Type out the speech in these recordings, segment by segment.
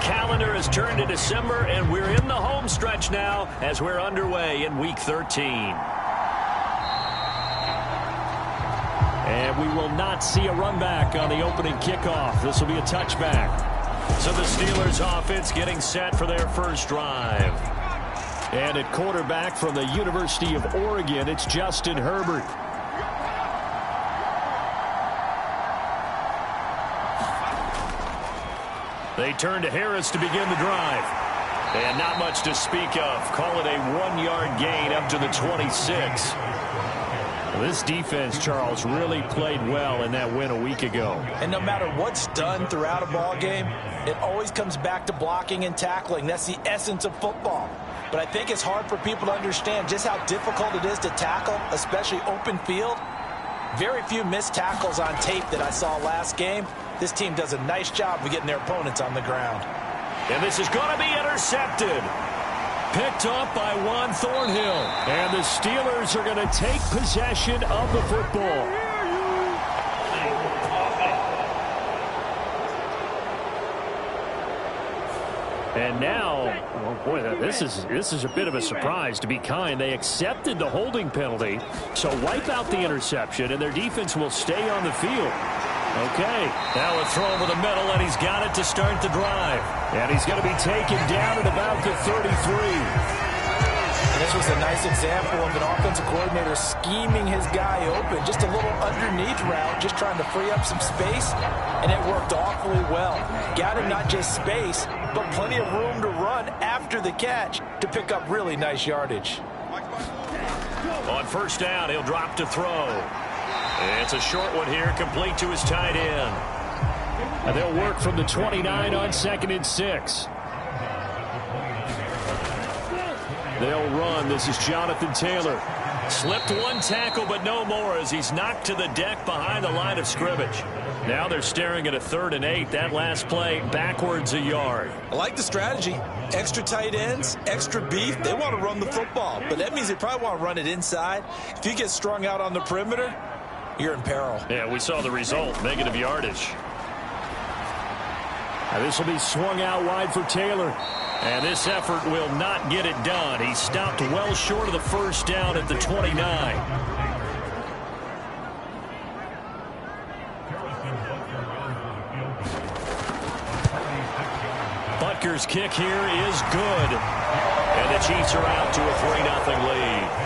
calendar has turned to December, and we're in the home stretch now as we're underway in Week 13. And we will not see a run back on the opening kickoff. This will be a touchback. So the Steelers offense getting set for their first drive. And at quarterback from the University of Oregon, it's Justin Herbert. They turn to Harris to begin the drive. And not much to speak of. Call it a 1-yard gain up to the 26. This defense, Charles, really played well in that win a week ago. And no matter what's done throughout a ball game, it always comes back to blocking and tackling. That's the essence of football. But I think it's hard for people to understand just how difficult it is to tackle, especially open field. Very few missed tackles on tape that I saw last game. This team does a nice job of getting their opponents on the ground. And this is going to be intercepted. Picked up by Juan Thornhill. And the Steelers are going to take possession of the football. And now, oh boy, this is a bit of a surprise, to be kind. They accepted the holding penalty, so wipe out the interception, and their defense will stay on the field. Okay, now a throw over the middle, and he's got it to start the drive. And he's going to be taken down at about the 33. And this was a nice example of an offensive coordinator scheming his guy open. Just a little underneath route, just trying to free up some space, and it worked awfully well. Got him not just space, but plenty of room to run after the catch to pick up really nice yardage. On first down, he'll drop to throw. It's a short one here, complete to his tight end. And they'll work from the 29 on 2nd and 6. They'll run. This is Jonathan Taylor. Slipped one tackle, but no more as he's knocked to the deck behind the line of scrimmage. Now they're staring at a 3rd and 8. That last play, backwards a yard. I like the strategy. Extra tight ends, extra beef. They want to run the football, but that means they probably want to run it inside. If you get strung out on the perimeter, you're in peril. Yeah, we saw the result, negative yardage. Now this will be swung out wide for Taylor. And this effort will not get it done. He stopped well short of the first down at the 29. Butker's kick here is good. And the Chiefs are out to a 3-0 lead.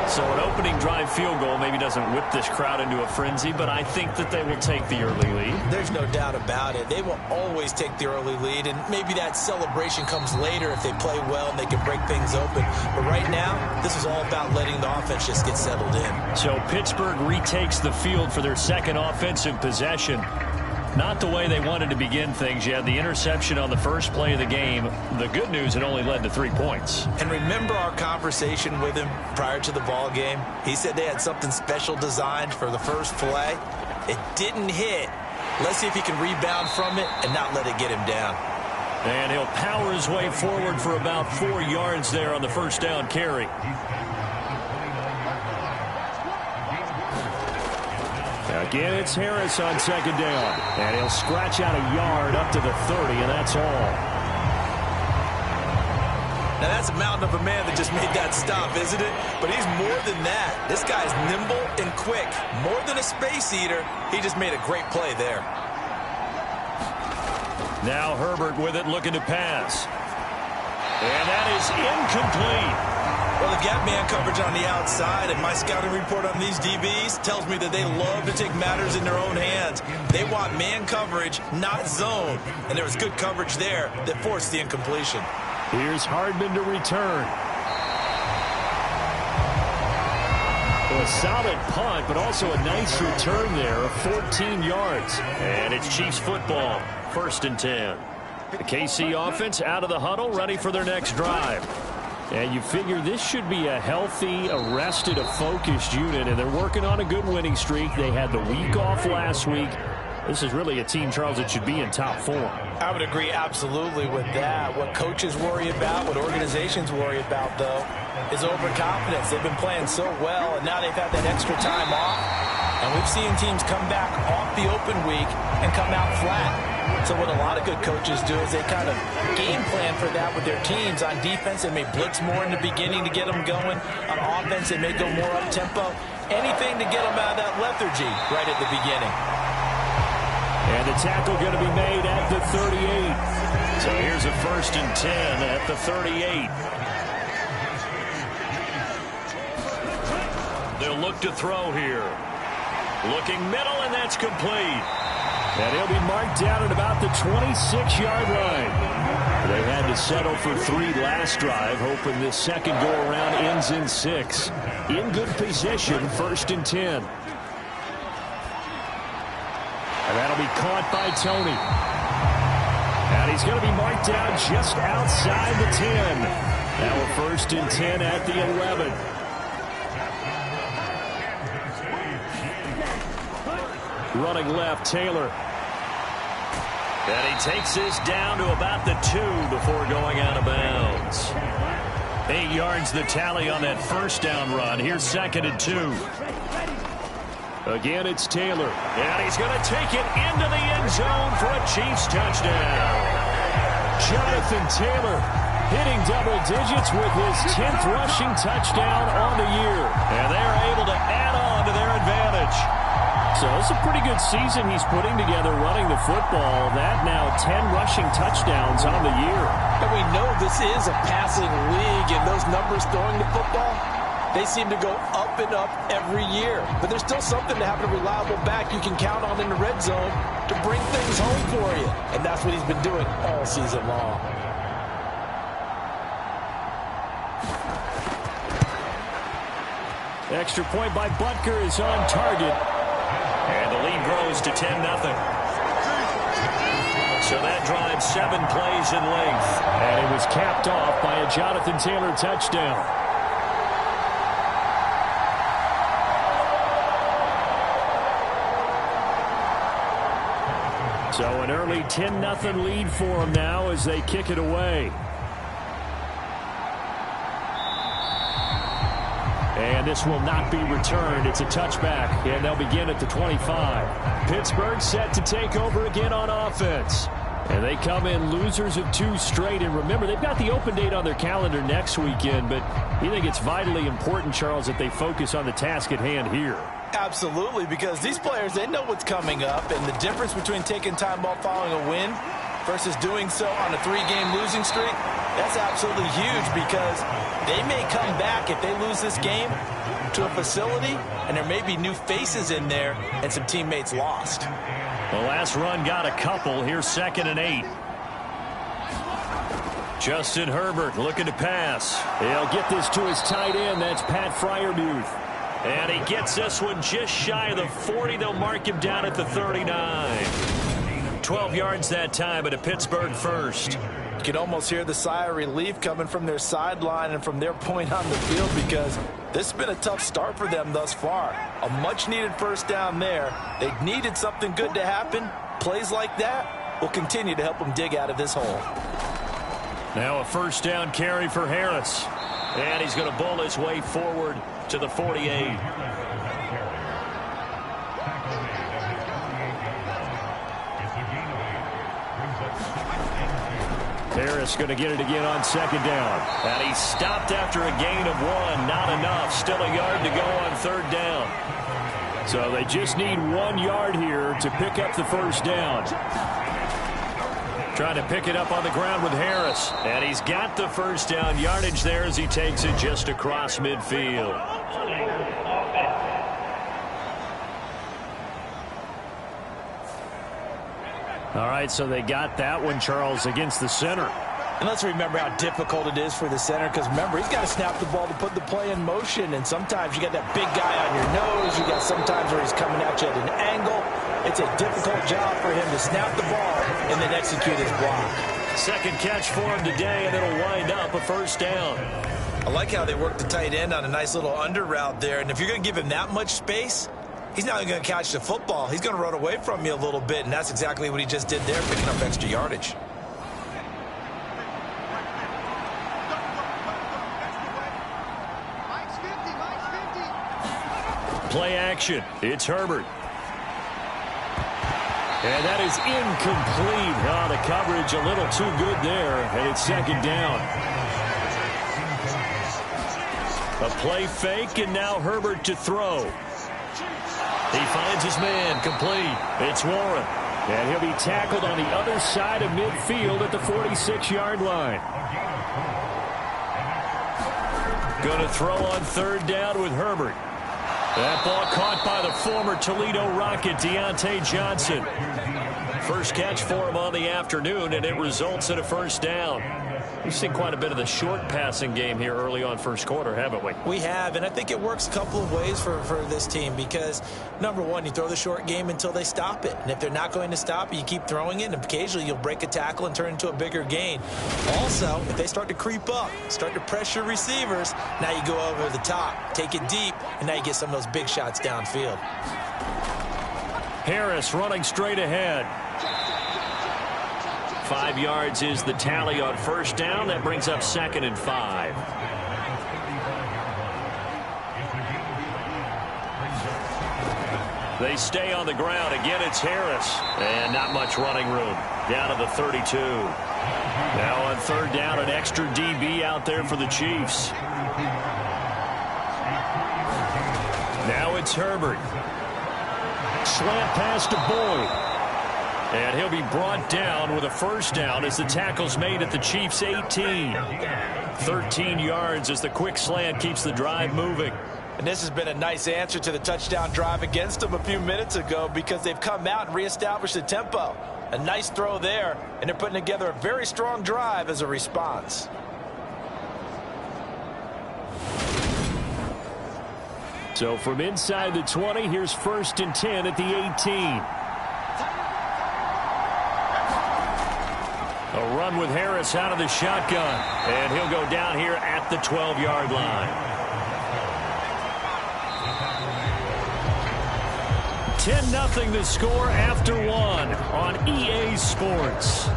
So an opening drive field goal maybe doesn't whip this crowd into a frenzy, but I think that they will take the early lead. There's no doubt about it. They will always take the early lead, and maybe that celebration comes later if they play well and they can break things open. But right now, this is all about letting the offense just get settled in. So Pittsburgh retakes the field for their second offensive possession. Not the way they wanted to begin things. You had the interception on the first play of the game. The good news, it only led to 3 points. And remember our conversation with him prior to the ball game? He said they had something special designed for the first play. It didn't hit. Let's see if he can rebound from it and not let it get him down. And he'll power his way forward for about 4 yards there on the first down carry. Again, it's Harris on 2nd down. And he'll scratch out a yard up to the 30, and that's all. Now, that's a mountain of a man that just made that stop, isn't it? But he's more than that. This guy's nimble and quick. More than a space eater, he just made a great play there. Now Herbert with it, looking to pass. And that is incomplete. Well, they've got man coverage on the outside, and my scouting report on these DBs tells me that they love to take matters in their own hands. They want man coverage, not zone. And there was good coverage there that forced the incompletion. Here's Hardman to return. Well, a solid punt, but also a nice return there of 14 yards. And it's Chiefs football, 1st and 10. The KC offense out of the huddle, ready for their next drive. And you figure this should be a healthy, arrested, a focused unit, and they're working on a good winning streak. They had the week off last week. This is really a team, Charles, that should be in top form. I would agree absolutely with that. What coaches worry about, what organizations worry about, though, is overconfidence. They've been playing so well, and now they've had that extra time off. And we've seen teams come back off the open week and come out flat. So what a lot of good coaches do is they kind of game plan for that with their teams. On defense, they may blitz more in the beginning to get them going. On offense, they may go more up-tempo. Anything to get them out of that lethargy right at the beginning. And the tackle going to be made at the 38. So here's a 1st and 10 at the 38. They'll look to throw here. Looking middle, and that's complete. And he'll be marked down at about the 26-yard line. They had to settle for 3 last drive, hoping this second go-around ends in 6. In good position, 1st and 10. And that'll be caught by Tony. And he's going to be marked down just outside the 10. Now a 1st and 10 at the 11. Running left, Taylor. And he takes this down to about the 2 before going out of bounds. 8 yards the tally on that 1st down run. Here's 2nd and 2. Again, it's Taylor. And he's going to take it into the end zone for a Chiefs touchdown. Jonathan Taylor hitting double digits with his 10th rushing touchdown on the year. And they're able to add on to their advantage. So it's a pretty good season he's putting together running the football. That now 10 rushing touchdowns on the year. And we know this is a passing league, and those numbers throwing the football, they seem to go up and up every year. But there's still something to having a reliable back you can count on in the red zone to bring things home for you. And that's what he's been doing all season long. Extra point by Butker is on target. And the lead grows to 10-0. So that drives 7 plays in length. And it was capped off by a Jonathan Taylor touchdown. So an early 10-0 lead for them now as they kick it away. And this will not be returned. It's a touchback, and they'll begin at the 25. Pittsburgh set to take over again on offense. And they come in losers of 2 straight. And remember, they've got the open date on their calendar next weekend, but you think it's vitally important, Charles, that they focus on the task at hand here. Absolutely, because these players, they know what's coming up, and the difference between taking time off following a win versus doing so on a 3-game losing streak, that's absolutely huge because they may come back if they lose this game to a facility, and there may be new faces in there and some teammates lost. The last run got a couple. Here's 2nd and 8. Justin Herbert looking to pass. He'll get this to his tight end. That's Pat Freiermuth. And he gets this one just shy of the 40. They'll mark him down at the 39. 12 yards that time, but a Pittsburgh first. You can almost hear the sigh of relief coming from their sideline and from their point on the field because this has been a tough start for them thus far. A much-needed 1st down there. They needed something good to happen. Plays like that will continue to help them dig out of this hole. Now a 1st down carry for Harris. And he's going to bull his way forward to the 48. Harris going to get it again on 2nd down. And he stopped after a gain of 1. Not enough. Still a yard to go on 3rd down. So they just need 1 yard here to pick up the 1st down. Trying to pick it up on the ground with Harris. And he's got the 1st down yardage there as he takes it just across midfield. All right, so they got that one, Charles, against the center. And let's remember how difficult it is for the center because, remember, he's got to snap the ball to put the play in motion. And sometimes you got that big guy on your nose. You got sometimes where he's coming at you at an angle. It's a difficult job for him to snap the ball and then execute his block. 2nd catch for him today, and it'll wind up a 1st down. I like how they work the tight end on a nice little under route there. And if you're going to give him that much space, he's not going to catch the football. He's going to run away from you a little bit, and that's exactly what he just did there, picking up extra yardage. Play action. It's Herbert. And that is incomplete. Oh, the coverage a little too good there, and it's second down. A play fake, and now Herbert to throw. He finds his man, complete. It's Warren. And he'll be tackled on the other side of midfield at the 46-yard line. Going to throw on third down with Herbert. That ball caught by the former Toledo Rocket, Deontay Johnson. First catch for him on the afternoon, and it results in a first down. We've seen quite a bit of the short passing game here early on first quarter, haven't we? We have, and I think it works a couple of ways for this team because, number one, you throw the short game until they stop it. And if they're not going to stop it, you keep throwing it, and occasionally you'll break a tackle and turn it into a bigger gain. Also, if they start to creep up, start to pressure receivers, now you go over the top, take it deep, and now you get some of those big shots downfield. Harris running straight ahead. 5 yards is the tally on first down. That brings up 2nd and 5. They stay on the ground. Again, it's Harris. And not much running room. Down to the 32. Now on third down, an extra DB out there for the Chiefs. Now it's Herbert. Slant pass to Boyd. And he'll be brought down with a first down as the tackle's made at the Chiefs' 18. 13 yards as the quick slant keeps the drive moving. And this has been a nice answer to the touchdown drive against them a few minutes ago because they've come out and reestablished the tempo. A nice throw there, and they're putting together a very strong drive as a response. So from inside the 20, here's 1st and 10 at the 18. A run with Harris out of the shotgun. And he'll go down here at the 12-yard line. 10-0 the score after one on EA Sports.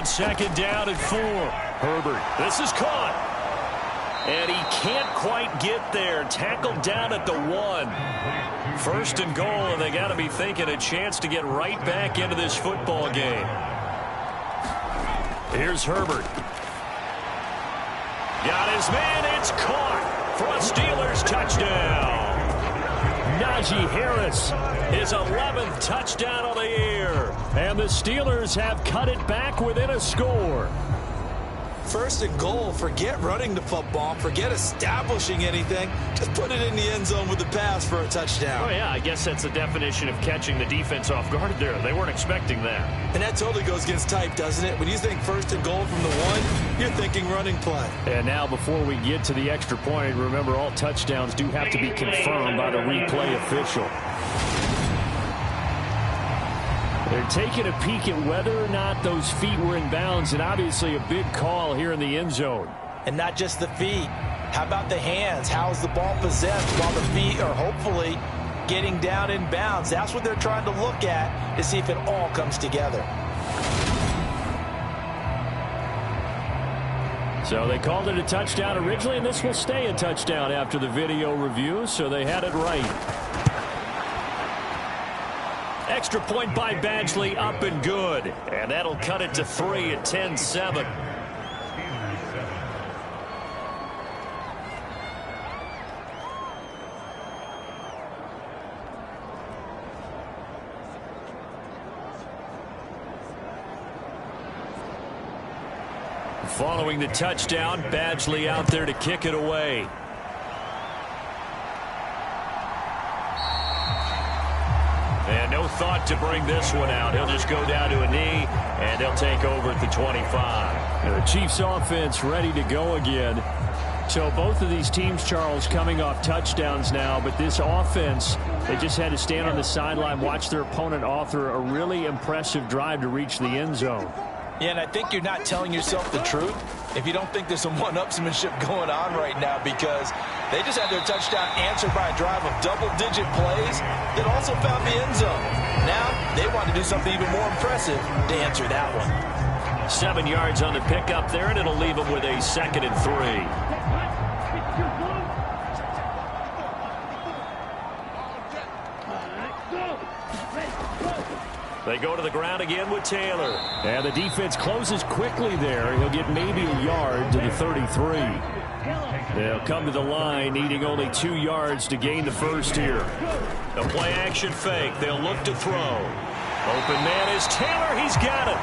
Second down at 4. Herbert. This is caught. And he can't quite get there. Tackled down at the 1. 1st and goal, and they got to be thinking a chance to get right back into this football game. Here's Herbert. Got his man. It's caught for a Steelers touchdown. Najee Harris, his 11th touchdown of the year. And the Steelers have cut it back within a score. 1st and goal. Forget running the football. Forget establishing anything. Just put it in the end zone with the pass for a touchdown. Oh, yeah, I guess that's the definition of catching the defense off guard there. They weren't expecting that. And that totally goes against type, doesn't it? When you think 1st and goal from the 1, you're thinking running play. And now before we get to the extra point, remember all touchdowns do have to be confirmed by the replay official. They're taking a peek at whether or not those feet were in bounds, and obviously a big call here in the end zone. And not just the feet. How about the hands? How is the ball possessed while the feet are hopefully getting down in bounds? That's what they're trying to look at to see if it all comes together. So they called it a touchdown originally, and this will stay a touchdown after the video review, so they had it right. Extra point by Badgley, up and good. And that'll cut it to 3 at 10-7. Following the touchdown, Badgley out there to kick it away. And no thought to bring this one out. He'll just go down to a knee, and they'll take over at the 25. The Chiefs offense ready to go again. So both of these teams, Charles, coming off touchdowns now, but this offense, they just had to stand on the sideline, watch their opponent author a really impressive drive to reach the end zone. Yeah, and I think you're not telling yourself the truth if you don't think there's some one-upsmanship going on right now, because they just had their touchdown answered by a drive of double-digit plays that also found the end zone. Now they want to do something even more impressive to answer that one. 7 yards on the pickup there, and it'll leave them with a 2nd and 3. They go to the ground again with Taylor. And the defense closes quickly there. He'll get maybe a yard to the 33. They'll come to the line needing only 2 yards to gain the first here. A play-action fake. They'll look to throw. Open man is Taylor. He's got it.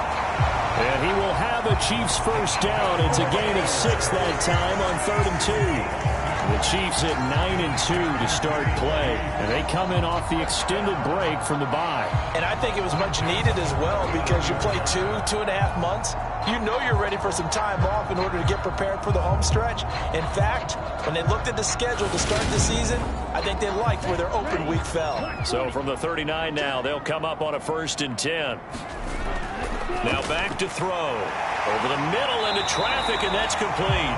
And he will have a Chiefs first down. It's a gain of 6 that time on 3rd and 2. The Chiefs at 9-2 to start play. And they come in off the extended break from the bye. And I think it was much needed as well, because you play 2.5 months. You know you're ready for some time off in order to get prepared for the home stretch. In fact, when they looked at the schedule to start the season, I think they liked where their open week fell. So from the 39 now, they'll come up on a 1st and 10. Now back to throw. Over the middle into traffic, and that's complete.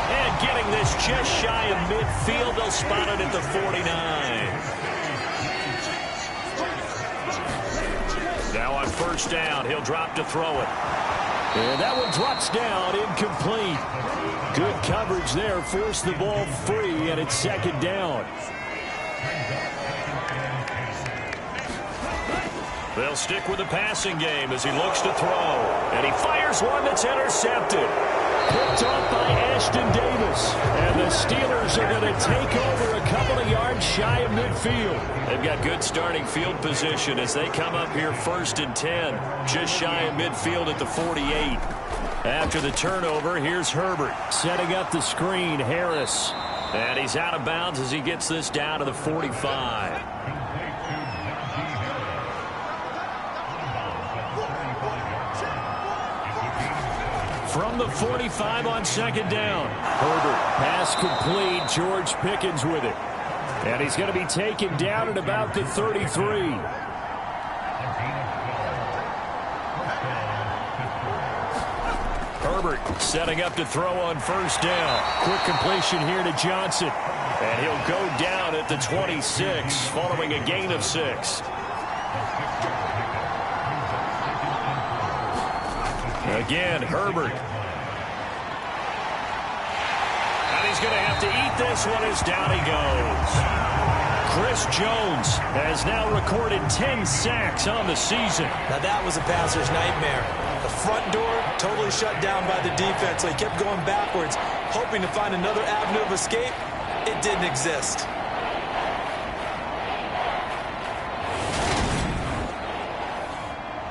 And getting this just shy of midfield, they'll spot it at the 49. Now on 1st down, he'll drop to throw it. And that one drops down, incomplete. Good coverage there, forced the ball free, and it's 2nd down. They'll stick with the passing game as he looks to throw. And he fires one that's intercepted. Picked off by Ashton Davis. And the Steelers are going to take over a couple of yards shy of midfield. They've got good starting field position as they come up here 1st and 10. Just shy of midfield at the 48. After the turnover, here's Herbert. Setting up the screen, Harris. And he's out of bounds as he gets this down to the 45. From the 45 on 2nd down. Herbert, pass complete. George Pickens with it. And he's going to be taken down at about the 33. Herbert setting up to throw on 1st down. Quick completion here to Johnson. And he'll go down at the 26 following a gain of 6. Again, Herbert. And he's going to have to eat this one as down he goes. Chris Jones has now recorded 10 sacks on the season. Now that was a passer's nightmare. The front door totally shut down by the defense, so he kept going backwards, hoping to find another avenue of escape. It didn't exist.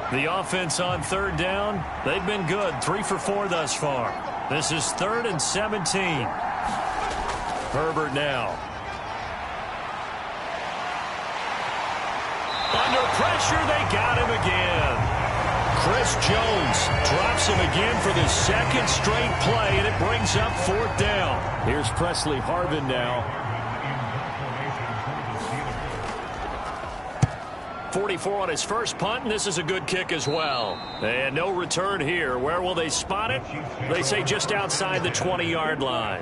The offense on 3rd down, they've been good. 3 for 4 thus far. This is 3rd and 17. Herbert now. Under pressure, they got him again. Chris Jones drops him again for the 2nd straight play, and it brings up 4th down. Here's Presley Harvin now. 44 on his first punt, and this is a good kick as well. And no return here. Where will they spot it? They say just outside the 20-yard line.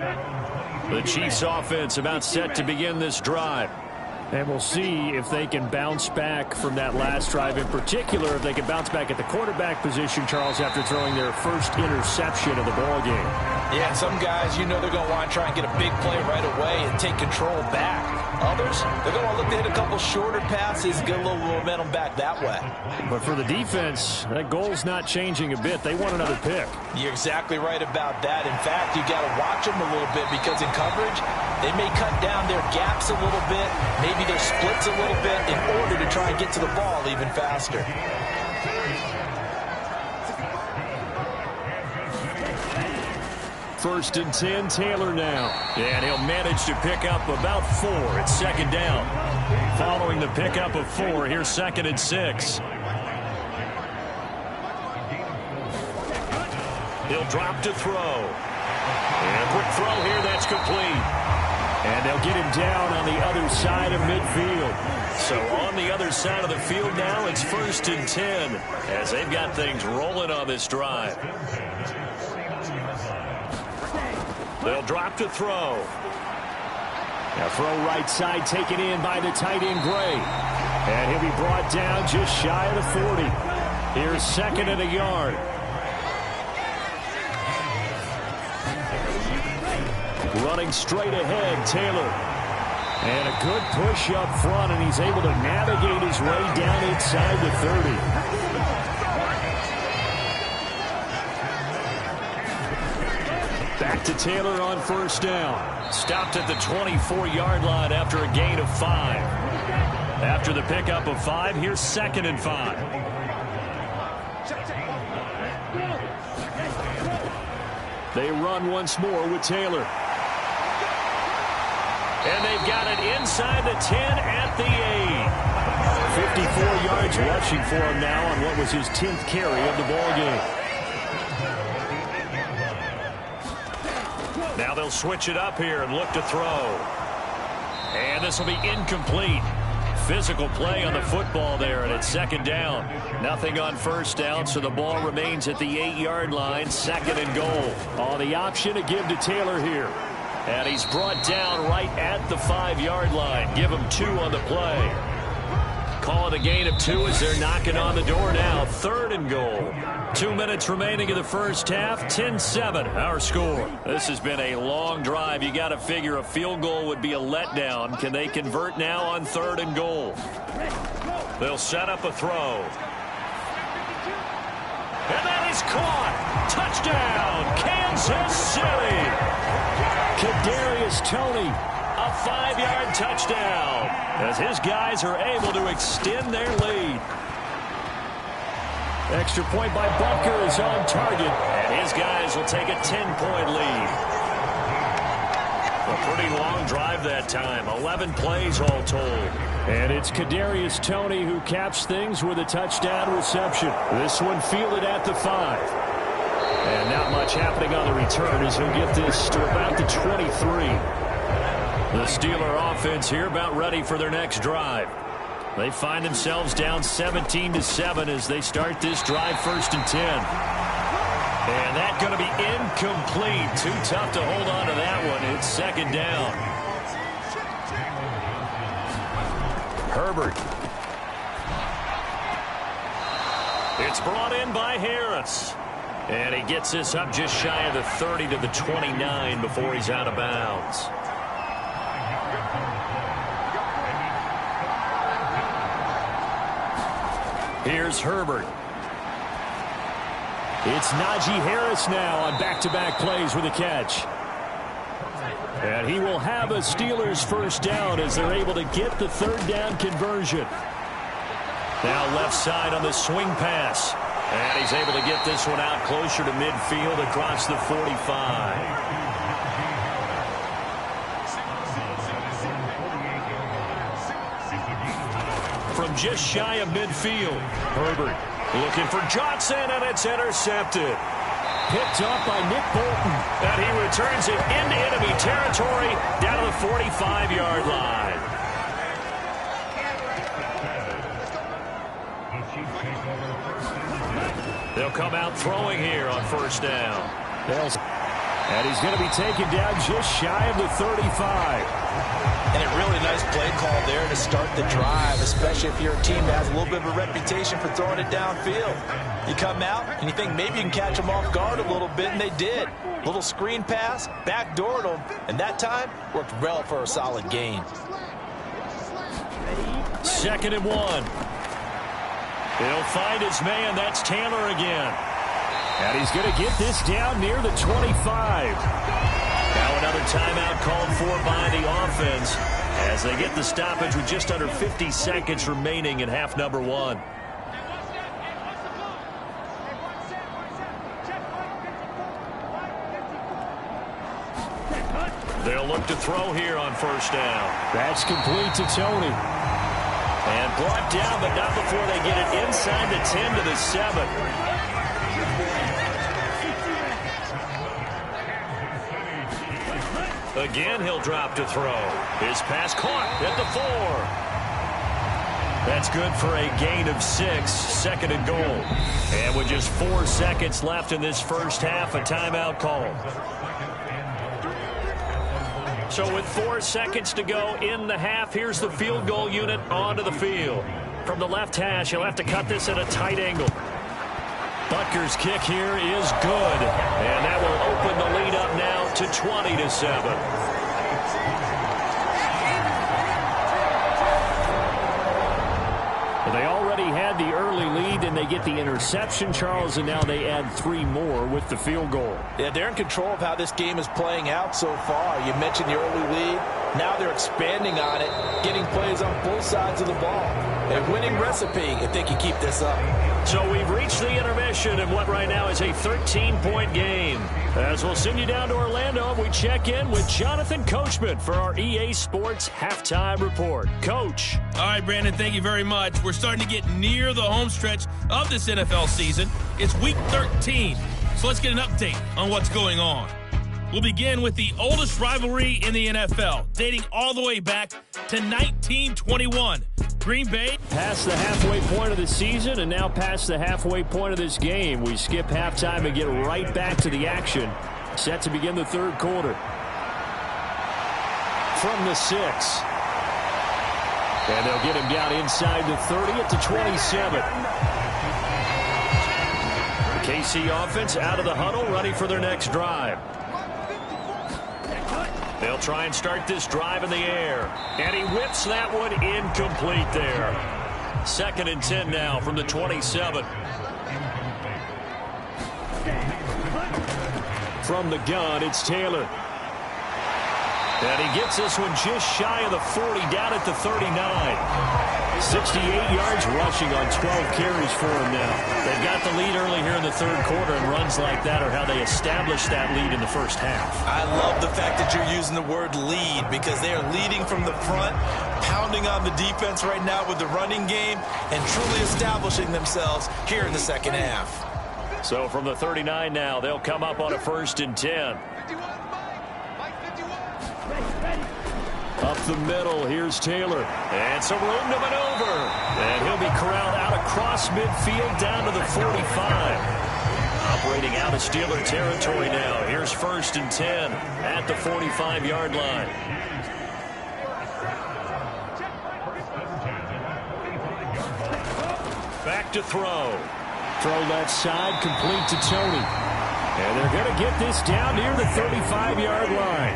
The Chiefs offense about set to begin this drive. And we'll see if they can bounce back from that last drive. In particular, if they can bounce back at the quarterback position, Charles, after throwing their first interception of the ball game. Yeah, some guys, you know they're going to want to try and get a big play right away and take control back. Others, they're going to want to look to hit a couple shorter passes, get a little momentum back that way. But for the defense, that goal's not changing a bit. They want another pick. You're exactly right about that. In fact, you got to watch them a little bit, because in coverage, they may cut down their gaps a little bit, maybe their splits a little bit, in order to try and get to the ball even faster. 1st and 10, Taylor now. And he'll manage to pick up about 4 at 2nd down. Following the pickup of 4, here's 2nd and 6. He'll drop to throw. And a quick throw here, that's complete. And they'll get him down on the other side of midfield. So on the other side of the field now, it's 1st and 10 as they've got things rolling on this drive. They'll drop to throw. Now throw right side taken in by the tight end Gray. And he'll be brought down just shy of the 40. Here's 2nd and a yard. Running straight ahead, Taylor. And a good push up front, and he's able to navigate his way down inside the 30. Back to Taylor on 1st down. Stopped at the 24-yard line after a gain of 5. After the pickup of 5, here's 2nd and 5. They run once more with Taylor. And they've got it inside the 10 at the 8. 54 yards rushing for him now on what was his 10th carry of the ballgame. Now they'll switch it up here and look to throw. And this will be incomplete. Physical play on the football there, and it's 2nd down. Nothing on 1st down, so the ball remains at the 8-yard line, 2nd and goal. On the option to give to Taylor here. And he's brought down right at the 5-yard line. Give him 2 on the play. Call it a gain of 2 as they're knocking on the door now. 3rd and goal. 2 minutes remaining in the first half. 10-7 our score. This has been a long drive. You got to figure a field goal would be a letdown. Can they convert now on 3rd and goal? They'll set up a throw. And that is caught. Touchdown, Kansas City. Kadarius Toney, a 5-yard touchdown as his guys are able to extend their lead. Extra point by Butker is on target, and his guys will take a 10-point lead. A pretty long drive that time, 11 plays all told. And it's Kadarius Toney who caps things with a touchdown reception. This one fielded at the 5. And not much happening on the return as he'll get this to about the 23. The Steeler offense here about ready for their next drive. They find themselves down 17-7 as they start this drive 1st and 10. And that's going to be incomplete. Too tough to hold on to that one. It's 2nd down. Herbert. It's brought in by Harris. And he gets this up just shy of the 30 to the 29 before he's out of bounds. Here's Herbert. It's Najee Harris now on back-to-back plays with a catch. And he will have a Steelers 1st down as they're able to get the 3rd down conversion. Now left side on the swing pass. And he's able to get this one out closer to midfield across the 45. From just shy of midfield, Herbert looking for Johnson, and it's intercepted. Picked up by Nick Bolton. And he returns it into enemy territory down to the 45-yard line. They'll come out throwing here on 1st down. And he's going to be taken down just shy of the 35. And a really nice play call there to start the drive, especially if you're a team that has a little bit of a reputation for throwing it downfield. You come out and you think maybe you can catch them off guard a little bit, and they did. Little screen pass, backdoored them, and that time worked well for a solid gain. 2nd and 1. He'll find his man. That's Taylor again. And he's going to get this down near the 25. Now another timeout called for by the offense as they get the stoppage with just under 50 seconds remaining in half number 1. They'll look to throw here on 1st down. That's complete to Toney. And brought down, but not before they get it inside the 10 to the 7. Again, he'll drop to throw. His pass caught at the 4. That's good for a gain of 6, 2nd and goal. And with just 4 seconds left in this first half, a timeout call. So with 4 seconds to go in the half, here's the field goal unit onto the field. From the left hash, he'll have to cut this at a tight angle. Butker's kick here is good. And that will open the lead up now to 20-7. They already had the early lead, and they get the interception, Charles, and now they add 3 more with the field goal. Yeah, they're in control of how this game is playing out so far. You mentioned the early lead. Now they're expanding on it, getting plays on both sides of the ball. A winning recipe if they can keep this up. So we've reached the intermission in what right now is a 13-point game. As we'll send you down to Orlando, we check in with Jonathan Coachman for our EA Sports Halftime Report. Coach. All right, Brandon, thank you very much. We're starting to get near the home stretch of this NFL season. It's Week 13, so let's get an update on what's going on. We'll begin with the oldest rivalry in the NFL, dating all the way back to 1921. Green Bay. Past the halfway point of the season and now past the halfway point of this game. We skip halftime and get right back to the action. Set to begin the third quarter. From the 6. And they'll get him down inside the 30 at the 27. The KC offense out of the huddle, ready for their next drive. They'll try and start this drive in the air. And he whips that one incomplete there. 2nd and 10 now from the 27. From the gun, it's Taylor. And he gets this one just shy of the 40, down at the 39. 68 yards rushing on 12 carries for him now. They've got the lead early here in the third quarter, and runs like that are how they established that lead in the first half. I love the fact that you're using the word lead, because they are leading from the front, pounding on the defense right now with the running game, and truly establishing themselves here in the second half. So from the 39 now, they'll come up on a 1st and 10. Up the middle, here's Taylor. And some room to maneuver. And he'll be corralled out across midfield down to the 45. Operating out of Steeler territory now. Here's 1st and 10 at the 45-yard line. Back to throw. Throw left side, complete to Tony. And they're going to get this down near the 35-yard line.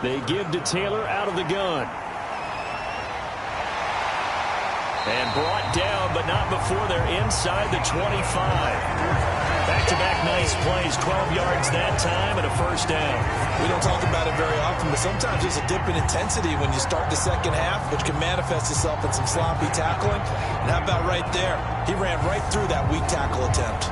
They give to Taylor out of the gun. And brought down, but not before they're inside the 25. Back-to-back nice plays, 12 yards that time, and a 1st down. We don't talk about it very often, but sometimes there's a dip in intensity when you start the second half, which can manifest itself in some sloppy tackling. And how about right there? He ran right through that weak tackle attempt.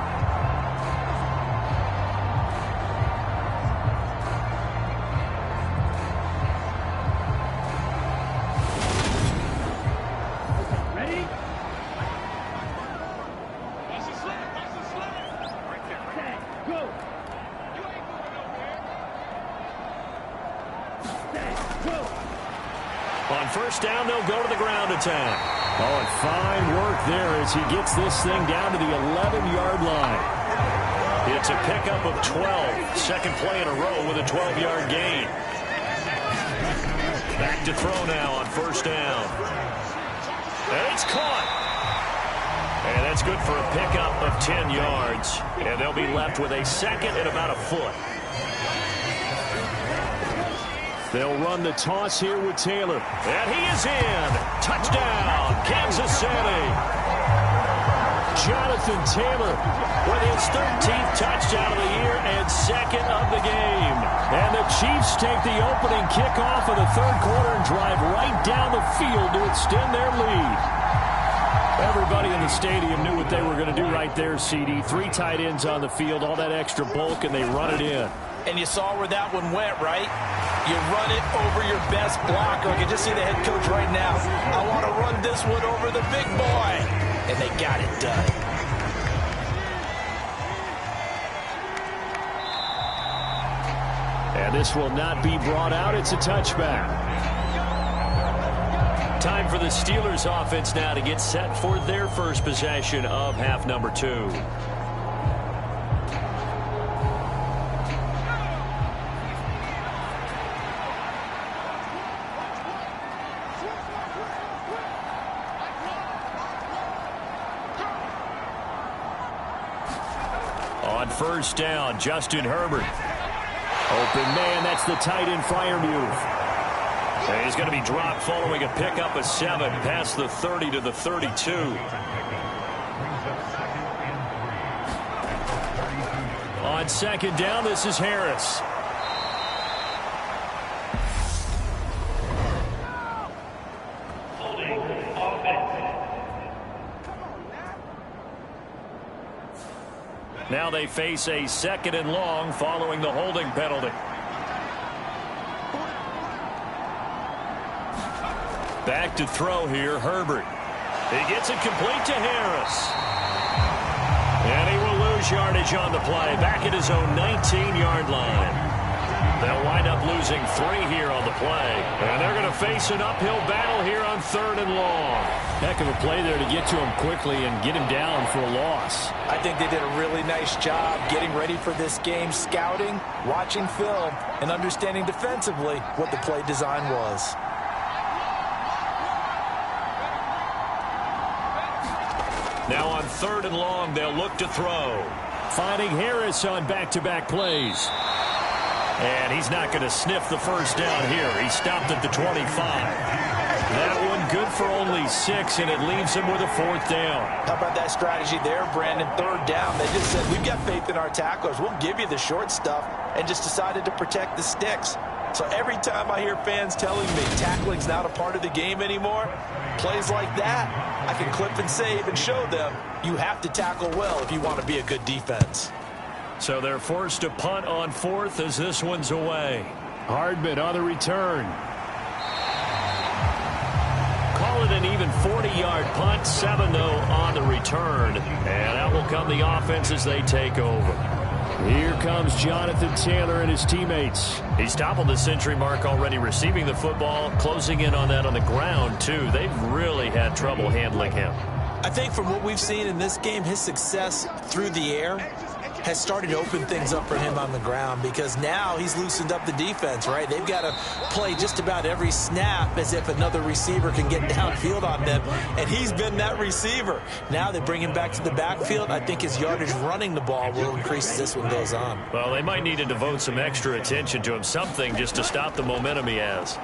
On 1st down, they'll go to the ground attack. Oh, and fine work there as he gets this thing down to the 11-yard line. It's a pickup of 12. Second play in a row with a 12-yard gain. Back to throw now on 1st down. And it's caught. And that's good for a pickup of 10 yards. And they'll be left with a 2nd and about a foot. They'll run the toss here with Taylor. And he is in. Touchdown, Kansas City. Jonathan Taylor with his 13th touchdown of the year and 2nd of the game. And the Chiefs take the opening kickoff of the third quarter and drive right down the field to extend their lead. Everybody in the stadium knew what they were going to do right there, CD. 3 tight ends on the field, all that extra bulk, and they run it in. And you saw where that one went, right? You run it over your best blocker. I can just see the head coach right now. I want to run this one over the big boy. And they got it done. And this will not be brought out. It's a touchback. Time for the Steelers offense now to get set for their first possession of half number 2. On first down, Justin Herbert. Open man, that's the tight end Freiermuth. And he's going to be dropped following a pickup of 7 past the 30 to the 32. On second down, this is Harris. Now they face a 2nd and long following the holding penalty. Back to throw here, Herbert. He gets it complete to Harris. And he will lose yardage on the play, back at his own 19-yard line. They'll wind up losing 3 here on the play. And they're going to face an uphill battle here on 3rd and long. Heck of a play there to get to him quickly and get him down for a loss. I think they did a really nice job getting ready for this game, scouting, watching film, and understanding defensively what the play design was. Now on 3rd and long, they'll look to throw. Finding Harris on back-to-back plays. And he's not going to sniff the first down here. He stopped at the 25. That one good for only 6, and it leaves him with a 4th down. How about that strategy there, Brandon? 3rd down. They just said, we've got faith in our tacklers. We'll give you the short stuff, and just decided to protect the sticks. So every time I hear fans telling me tackling's not a part of the game anymore, plays like that, I can clip and save and show them you have to tackle well if you want to be a good defense. So they're forced to punt on 4th as this one's away. Hardman on the return. Call it an even 40-yard punt, 7 though on the return. And out will come the offense as they take over. Here comes Jonathan Taylor and his teammates. He's toppled the century mark already receiving the football, closing in on that on the ground, too. They've really had trouble handling him. I think from what we've seen in this game, his success through the air has started to open things up for him on the ground, because now he's loosened up the defense, right? They've got to play just about every snap as if another receiver can get downfield on them, and he's been that receiver. Now they bring him back to the backfield. I think his yardage running the ball will increase as this one goes on. Well, they might need to devote some extra attention to him, something just to stop the momentum he has.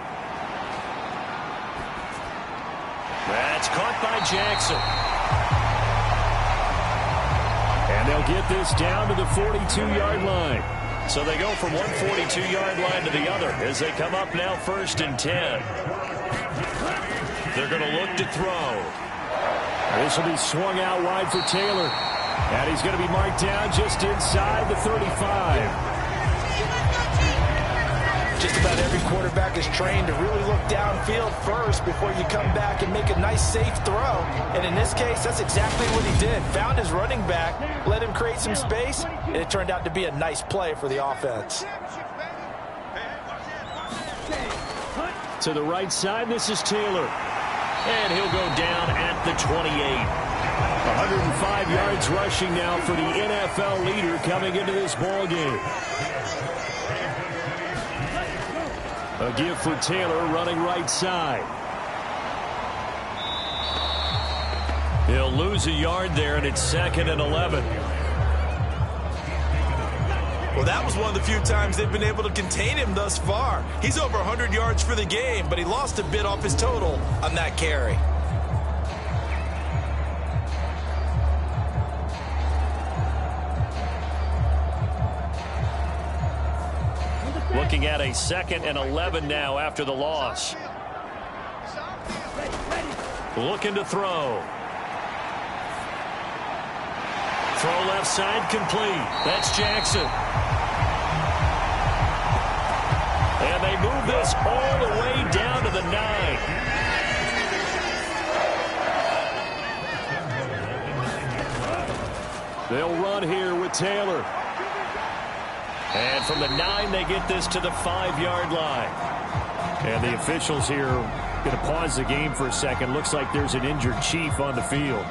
That's caught by Jackson. And they'll get this down to the 42-yard line. So they go from one 42-yard line to the other as they come up now 1st and 10. They're going to look to throw. This will be swung out wide for Taylor. And he's going to be marked down just inside the 35. Just about every quarterback is trained to really look downfield first before you come back and make a nice, safe throw. And in this case, that's exactly what he did. Found his running back, let him create some space, and it turned out to be a nice play for the offense. To the right side, this is Taylor. And he'll go down at the 28. 105 yards rushing now for the NFL leader coming into this ball game. A give for Taylor running right side. He'll lose a yard there, and it's 2nd and 11. Well, that was one of the few times they've been able to contain him thus far. He's over 100 yards for the game, but he lost a bit off his total on that carry. Looking at a 2nd and 11 now after the loss. Looking to throw. Throw left side complete. That's Jackson. And they move this all the way down to the 9. They'll run here with Taylor. And from the 9, they get this to the 5-yard line. And the officials here going to pause the game for a second. Looks like there's an injured Chief on the field.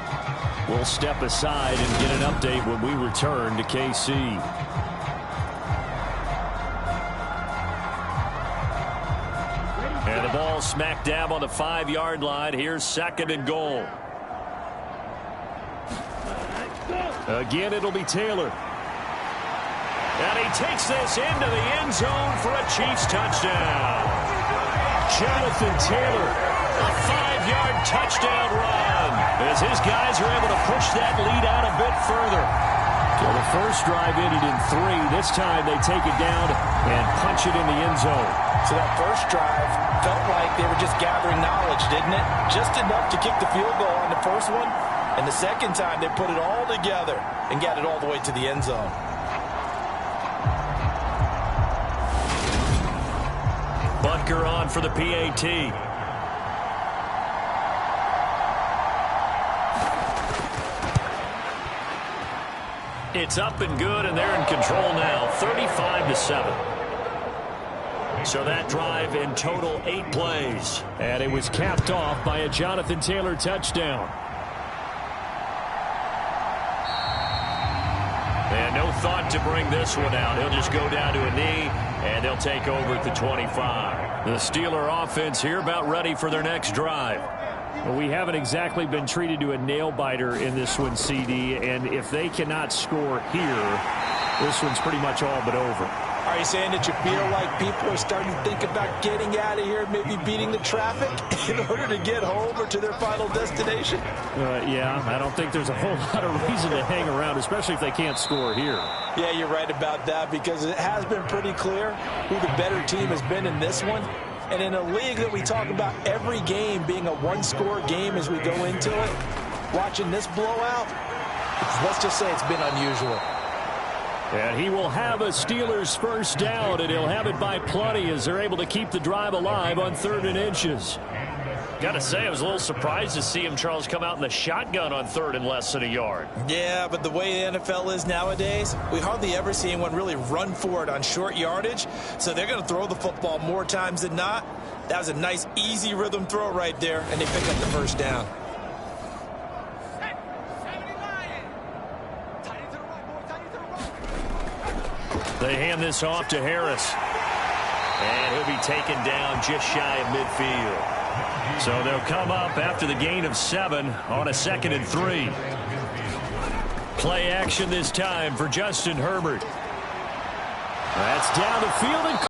We'll step aside and get an update when we return to KC. And the ball smack dab on the 5-yard line. Here's 2nd and goal. Again, it'll be Taylor. And he takes this into the end zone for a Chiefs touchdown. Jonathan Taylor. A 5-yard touchdown run as his guys are able to push that lead out a bit further. So the first drive ended in 3. This time they take it down and punch it in the end zone. So that first drive felt like they were just gathering knowledge, didn't it? Just enough to kick the field goal on the first one. And the second time they put it all together and got it all the way to the end zone. Butker on for the PAT. It's up and good, and they're in control now, 35-7. So that drive in total 8 plays. And it was capped off by a Jonathan Taylor touchdown. And no thought to bring this one out. He'll just go down to a knee, and they'll take over at the 25. The Steeler offense here about ready for their next drive. Well, we haven't exactly been treated to a nail-biter in this one, CD, and if they cannot score here, this one's pretty much all but over. Are you saying that you feel like people are starting to think about getting out of here, maybe beating the traffic in order to get home or to their final destination? Yeah, I don't think there's a whole lot of reason to hang around, especially if they can't score here. Yeah, you're right about that, because it has been pretty clear who the better team has been in this one. And in a league that we talk about every game being a one-score game as we go into it, watching this blowout, let's just say it's been unusual. And he will have a Steelers first down, and he'll have it by plenty as they're able to keep the drive alive on 3rd and inches. Got to say, I was a little surprised to see him, Charles, come out in the shotgun on 3rd and less than a yard. Yeah, but the way the NFL is nowadays, we hardly ever see anyone really run for it on short yardage. So they're going to throw the football more times than not. That was a nice, easy rhythm throw right there, and they pick up the first down. They hand this off to Harris. And he'll be taken down just shy of midfield. So they'll come up after the gain of 7 on a 2nd and 3. Play action this time for Justin Herbert. That's down the field and